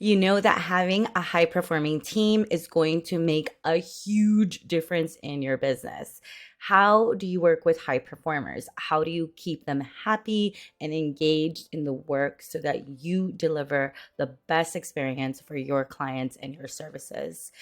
You know that having a high performing team is going to make a huge difference in your business. How do you work with high performers? How do you keep them happy and engaged in the work so that you deliver the best experience for your clients and your services?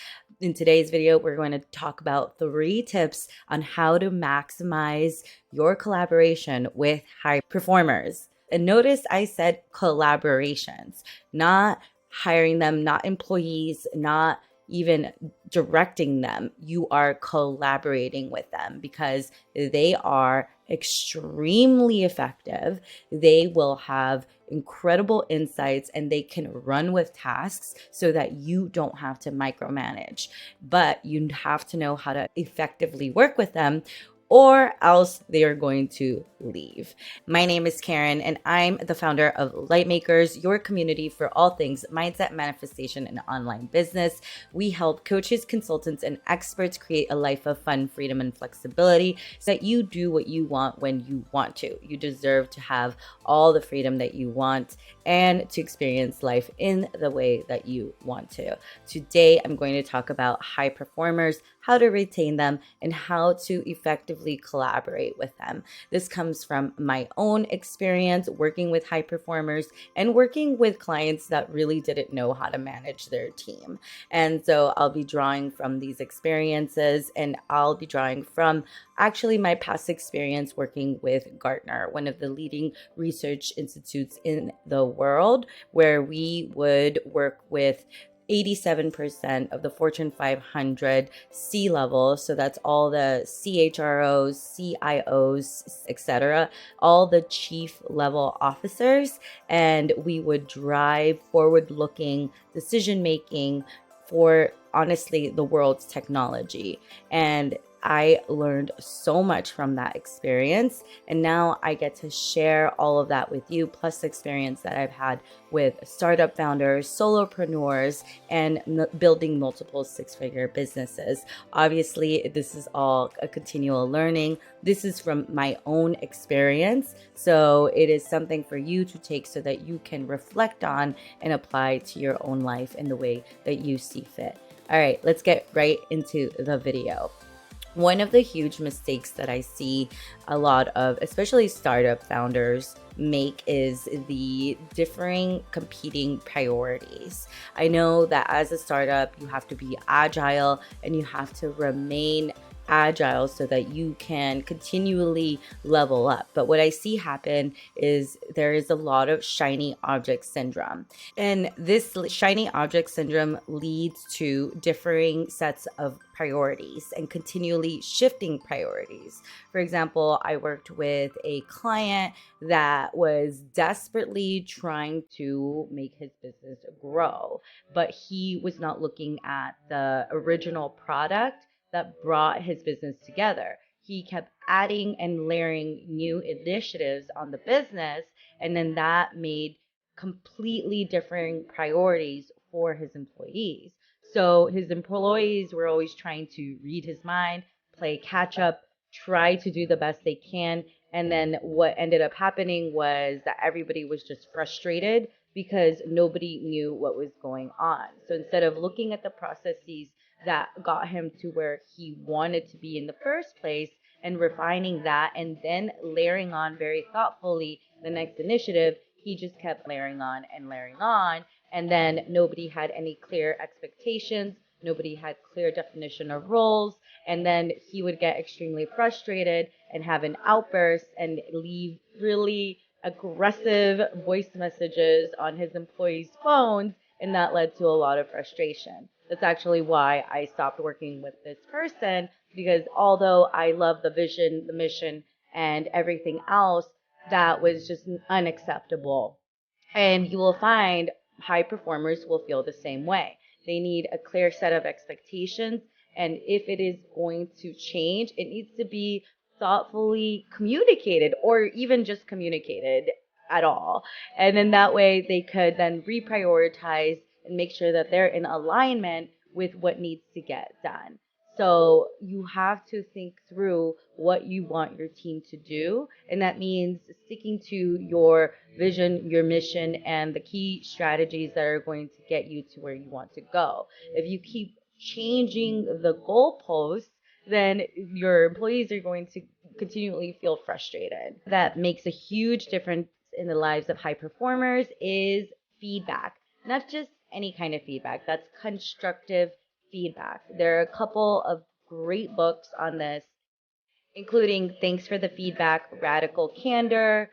In today's video, we're going to talk about 3 tips on how to maximize your collaboration with high performers. And notice I said collaborations, not hiring them, not employees, not even directing them. You are collaborating with them because they are extremely effective. They will have incredible insights and they can run with tasks so that you don't have to micromanage. But you have to know how to effectively work with them, or else they are going to leave. My name is Karen, and I'm the founder of Lightmakers, your community for all things mindset, manifestation, and online business. We help coaches, consultants, and experts create a life of fun, freedom, and flexibility so that you do what you want when you want to. You deserve to have all the freedom that you want and to experience life in the way that you want to. Today, I'm going to talk about high performers, how to retain them, and how to effectively collaborate with them. This comes from my own experience working with high performers and working with clients that really didn't know how to manage their team. And so I'll be drawing from these experiences, and I'll be drawing from actually my past experience working with Gartner, one of the leading research institutes in the world, where we would work with 87% of the Fortune 500 C-level. So that's all the CHROs, CIOs, etc., all the chief level officers. And we would drive forward-looking decision making for honestly the world's technology. And I learned so much from that experience. And now I get to share all of that with you, plus the experience that I've had with startup founders, solopreneurs, and building multiple 6-figure businesses. Obviously, this is all a continual learning. This is from my own experience. So it is something for you to take so that you can reflect on and apply to your own life in the way that you see fit. All right, let's get right into the video. One of the huge mistakes that I see a lot of, especially startup founders, make is the differing competing priorities. I know that as a startup, you have to be agile and you have to remain agile so that you can continually level up. But what I see happen is there is a lot of shiny object syndrome. And this shiny object syndrome leads to differing sets of priorities and continually shifting priorities. For example, I worked with a client that was desperately trying to make his business grow, but he was not looking at the original product that brought his business together. He kept adding and layering new initiatives on the business, and then that made completely different priorities for his employees. So his employees were always trying to read his mind, play catch up, try to do the best they can. And then what ended up happening was that everybody was just frustrated because nobody knew what was going on. So instead of looking at the processes that got him to where he wanted to be in the first place and refining that and then layering on very thoughtfully the next initiative, he just kept layering on and layering on. And then nobody had any clear expectations. Nobody had clear definition of roles. And then he would get extremely frustrated and have an outburst and leave really aggressive voice messages on his employees' phones. And that led to a lot of frustration. That's actually why I stopped working with this person, because although I love the vision, the mission, and everything else, that was just unacceptable. And you will find high performers will feel the same way. They need a clear set of expectations. And if it is going to change, it needs to be thoughtfully communicated or even just communicated at all. And then that way they could then reprioritize and make sure that they're in alignment with what needs to get done. So you have to think through what you want your team to do. And that means sticking to your vision, your mission, and the key strategies that are going to get you to where you want to go. If you keep changing the goalposts, then your employees are going to continually feel frustrated. That makes a huge difference in the lives of high performers is feedback, not just any kind of feedback. That's constructive feedback. There are a couple of great books on this, including Thanks for the Feedback, Radical Candor,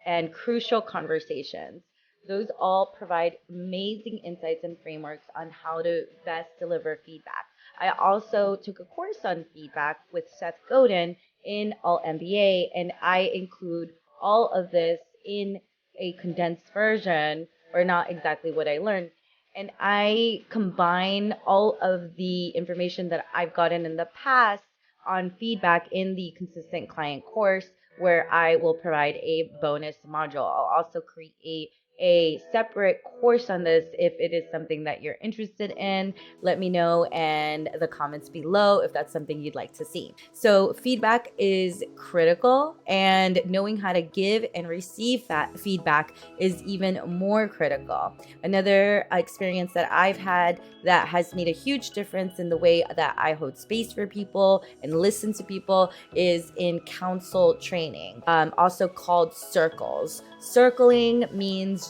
and Crucial Conversations. Those all provide amazing insights and frameworks on how to best deliver feedback. I also took a course on feedback with Seth Godin in All MBA, and I include all of this in a condensed version, or not exactly what I learned. And I combine all of the information that I've gotten in the past on feedback in the consistent client course, where I will provide a bonus module. I'll also create a separate course on this if it is something that you're interested in. Let me know in the comments below if that's something you'd like to see. So feedback is critical, and knowing how to give and receive that feedback is even more critical. Another experience that I've had that has made a huge difference in the way that I hold space for people and listen to people is in counsel training, also called circles. Circling means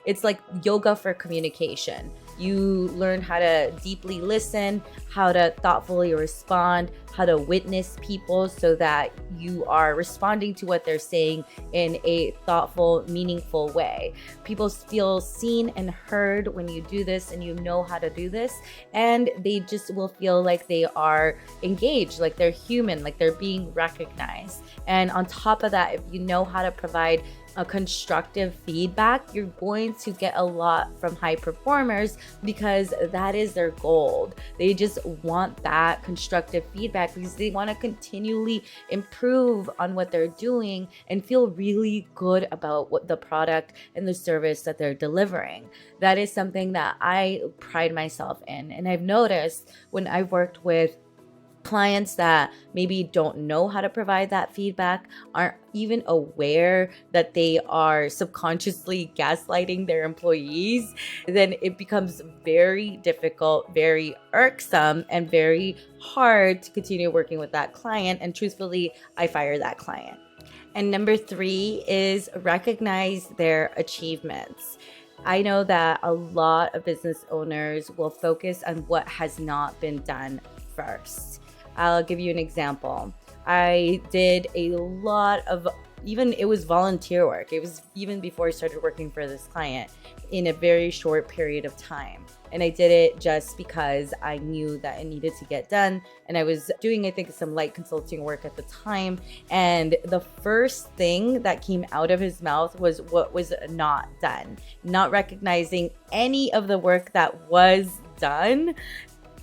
it's like yoga for communication. You learn how to deeply listen, how to thoughtfully respond, how to witness people so that you are responding to what they're saying in a thoughtful, meaningful way. People feel seen and heard when you do this and you know how to do this, and they just will feel like they are engaged, like they're human, like they're being recognized. And on top of that, if you know how to provide a constructive feedback, you're going to get a lot from high performers because that is their gold. They just want that constructive feedback because they want to continually improve on what they're doing and feel really good about what the product and the service that they're delivering. That is something that I pride myself in. And I've noticed when I've worked with clients that maybe don't know how to provide that feedback, aren't even aware that they are subconsciously gaslighting their employees, then it becomes very difficult, very irksome, and very hard to continue working with that client. And truthfully, I fire that client. And number 3 is recognize their achievements. I know that a lot of business owners will focus on what has not been done first. I'll give you an example. I did a lot of, it was volunteer work. It was even before I started working for this client in a very short period of time. And I did it just because I knew that it needed to get done. And I was doing, I think, some light consulting work at the time. And the first thing that came out of his mouth was what was not done, not recognizing any of the work that was done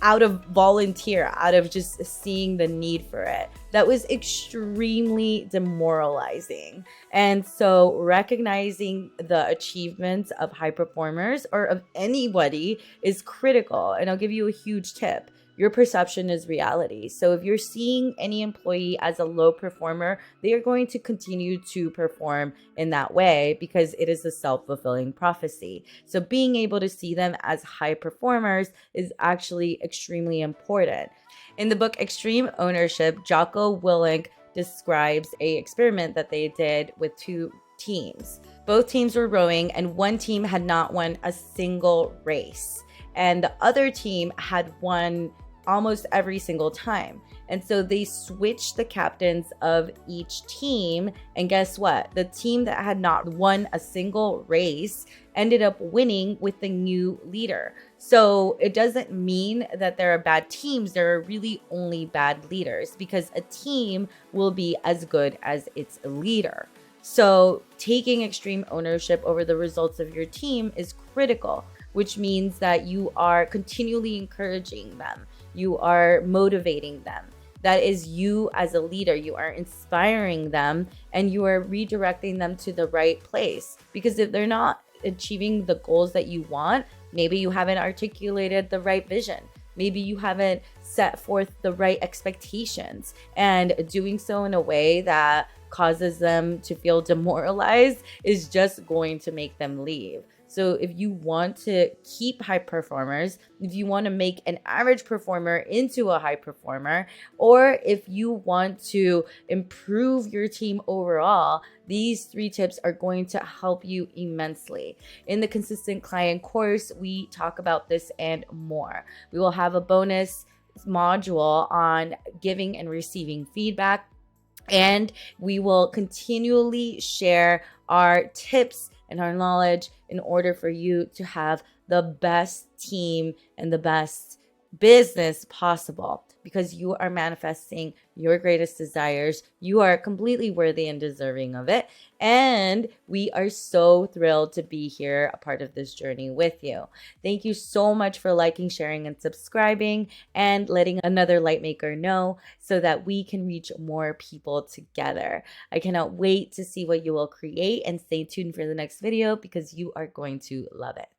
out of volunteer, out of just seeing the need for it. That was extremely demoralizing. And so recognizing the achievements of high performers or of anybody is critical. And I'll give you a huge tip. Your perception is reality. So if you're seeing any employee as a low performer, they are going to continue to perform in that way because it is a self-fulfilling prophecy. So being able to see them as high performers is actually extremely important. In the book Extreme Ownership, Jocko Willink describes an experiment that they did with 2 teams. Both teams were rowing, and one team had not won a single race, and the other team had won almost every single time. And so they switched the captains of each team, and guess what? The team that had not won a single race ended up winning with the new leader. So it doesn't mean that there are bad teams. There are really only bad leaders, because a team will be as good as its leader. So taking extreme ownership over the results of your team is critical, which means that you are continually encouraging them. You are motivating them. That is you as a leader. You are inspiring them, and you are redirecting them to the right place. Because if they're not achieving the goals that you want, maybe you haven't articulated the right vision. Maybe you haven't set forth the right expectations, and doing so in a way that causes them to feel demoralized is just going to make them leave. So, if you want to keep high performers, if you want to make an average performer into a high performer, or if you want to improve your team overall, these 3 tips are going to help you immensely. In the Consistent Client course, we talk about this and more. We will have a bonus module on giving and receiving feedback, and we will continually share our tips and our knowledge in order for you to have the best team and the best business possible, because you are manifesting your greatest desires. You are completely worthy and deserving of it. And we are so thrilled to be here, a part of this journey with you. Thank you so much for liking, sharing, and subscribing, and letting another light maker know so that we can reach more people together. I cannot wait to see what you will create, and stay tuned for the next video because you are going to love it.